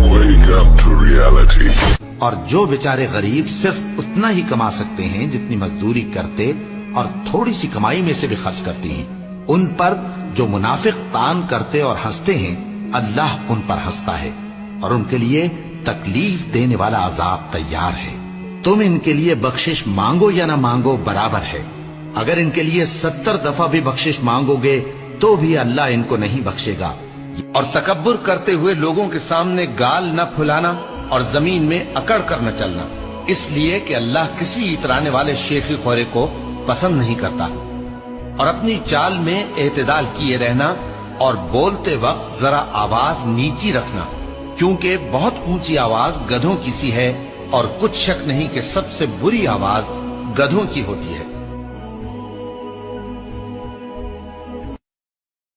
Wake up to reality. اور جو بیچارے غریب صرف اتنا ہی کما سکتے ہیں جتنی مزدوری کرتے اور تھوڑی سی کمائی میں سے بھی خرچ کرتے ہیں، ان پر جو منافق تان کرتے اور ہنستے ہیں، اللہ ان پر ہنستا ہے اور ان کے لیے تکلیف دینے والا عذاب تیار ہے۔ تم ان کے لیے بخشش مانگو یا نہ مانگو برابر ہے، اگر ان کے لیے 70 دفعہ بھی بخشش مانگو گے تو بھی اللہ ان کو نہیں بخشے گا۔ اور تکبر کرتے ہوئے لوگوں کے سامنے گال نہ پھلانا اور زمین میں اکڑ کر نہ چلنا، اس لیے کہ اللہ کسی اترانے والے شیخی خورے کو پسند نہیں کرتا۔ اور اپنی چال میں اعتدال کیے رہنا اور بولتے وقت ذرا آواز نیچی رکھنا، کیونکہ بہت اونچی آواز گدھوں کی سی ہے اور کچھ شک نہیں کہ سب سے بری آواز گدھوں کی ہوتی ہے۔